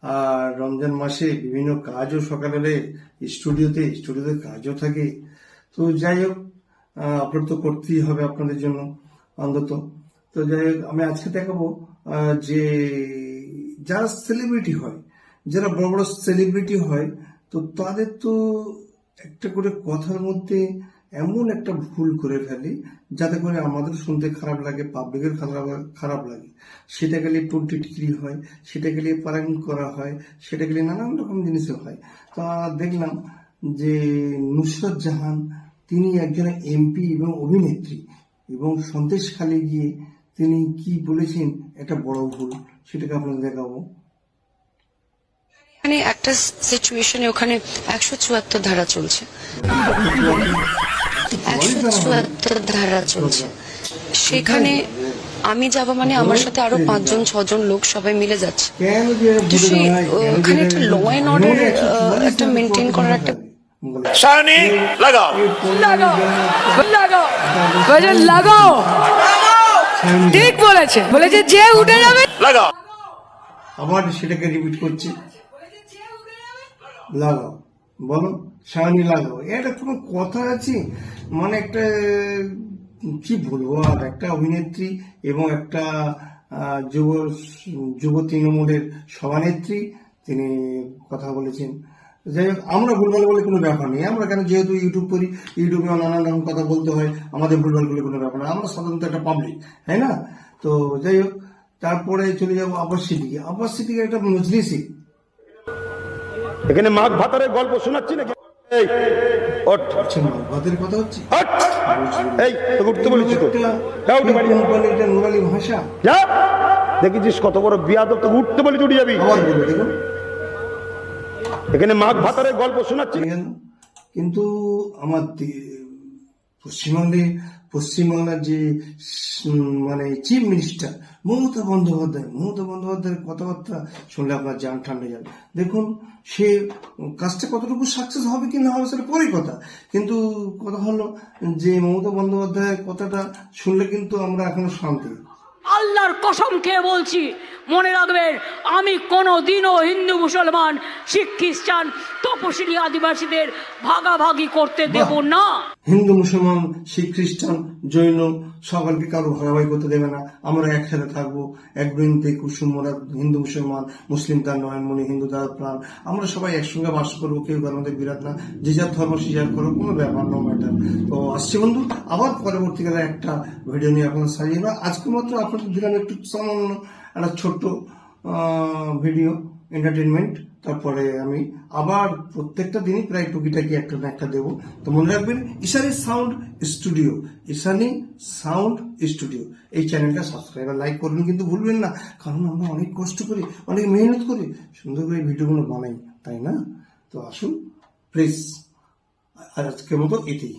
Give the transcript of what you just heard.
আর রমজান মাসে বিভিন্ন কাজও সকালে স্টুডিওতে কাজও থাকে। তো যাই হোক, আপলোড তো করতেই হবে আপনাদের জন্য অন্তত। তো যাই হোক, আমি আজকে দেখাবো যে যারা সেলিব্রিটি হয়, যারা বড় বড় সেলিব্রিটি হয়, তো তাদের তো একটা করে কথার মধ্যে এমন একটা ভুল করে ফেলে যাতে করে আমাদের শুনতে খারাপ লাগে, পাবলিকের খারাপ লাগে। সেটা গেলে টুনটি টিকরি হয়, সেটা গেলে প্রাঙ্ক করা হয়, সেটা গেলে নানান রকম জিনিসও হয়। তা দেখলাম যে নুসরত জাহান, তিনি একজন এমপি এবং অভিনেত্রী, এবং সন্দেশখালী গিয়ে তিনি কি বলেছেন একটা বড় ভুল, সেটাকে আপনাদের দেখাবো। মানে একটা সিচুয়েশনে ওখানে 174 ধারা চলছে, 174 ধারা চলছে। সেখানে আমি যাব মানে আমার সাথে আরো 5-6 জন লোক সবাই মিলে যাচ্ছে। তো সেই ওখানে একটা ল অ্যান্ড অর্ডার একটা মেনটেন করার একটা সায়নী লাগাও লাগাও লাগাও গজল লাগাও। ঠিক বলেছে যে উঠে যাবে লাগাও। আবার সেটাকে রিপিট করছে, লাগাও, বলো সায়নী লাগাও। এটা কোনো কথা আছে? মানে একটা কি বলবো, আর একটা অভিনেত্রী এবং একটা যুব তৃণমূলের সভানেত্রী তিনি কথা বলেছেন। যাই হোক, আমরা ভুলভাল বলে কোনো ব্যাপার নেই। আমরা কেন, যেহেতু ইউটিউব করি, ইউটিউবে নানান রকম কথা বলতে হয়, আমাদের ভুলভাল বলে কোনো ব্যাপার না। আমরা সাধারণত একটা পাবলিক, তাই না? তো যাই হোক, তারপরে চলে যাবো আব্বাস সিদ্দিকী। আব্বাস সিদ্দিকী একটা মজলিসি, এখানে মাঘ ভাতারের গল্প শোনাচ্ছি নাকি? এই ওঠ, আচ্ছা ভাতের কথা হচ্ছে। ওঠ। এই তোকে উঠতে বলেছি তো, যাও উঠে বাড়ি এটা নুরালি ভাষা। যা, দেখেছিস কত বড় বিয়াদব, তোকে উঠতে বলেছি, উঠে যাবি। আবার বলবো, দেখুন এখানে মাঘ ভাতারের গল্প শোনাচ্ছি। কিন্তু আমার পশ্চিমবাংলার যে মানে চিফ মিনিস্টার মমতা বন্দ্যোপাধ্যায়ের কথাবার্তা শুনলে আপনার জান ঠান্ডা যাবে। দেখুন, সে কাজটা কতটুকু সাকসেস হবে কি না হবে সেটা পরের কথা, কিন্তু কথা হলো যে মমতা বন্দ্যোপাধ্যায়ের কথাটা শুনলে কিন্তু আমরা এখনো শান্তি। আল্লাহর কসম খেয়ে বলছি, মনে রাখবেন, আমি কোনোদিনও হিন্দু মুসলমান শিখ খ্রিস্টান তপশিলি আদিবাসীদের ভাগাভাগি করতে দেব না। হিন্দু মুসলমান শিখ খ্রিস্টান জৈন সকলকে কারো ভাগাভাগি করতে দেবে না। আমরা একসাথে থাকবো, এক বৃন্তে কুসুম মোরা, হিন্দু মুসলমান, মুসলিম তার নয়নমণি, হিন্দু তার প্রাণ। আমরা সবাই একসঙ্গে বাস করবো, কেউ কার মধ্যে বিরাট না, যে যার ধর্ম সে যার করো, কোনো ব্যাপার না ম্যাটার। তো আসছি বন্ধু, আবার পরবর্তীকালে একটা ভিডিও নিয়ে আপনাদের সাজিয়ে না। আজকে মাত্র আপনাদের দিলাম একটু সামান্য একটা ছোট্ট ভিডিও এন্টারটেনমেন্ট। তারপরে আমি আবার প্রত্যেকটা দিনই প্রায় টুকিটাকি একটা না একটা দেবো। তো মনে রাখবেন, ঈশানী সাউন্ড স্টুডিও এই চ্যানেলটা সাবস্ক্রাইব আর লাইক করবেন কিন্তু ভুলবেন না, কারণ আমরা অনেক কষ্ট করি, অনেক মেহনত করি, সুন্দর করে ভিডিওগুলো বানাই, তাই না? তো আসুন প্লিজ, আজকের মতো এটাই।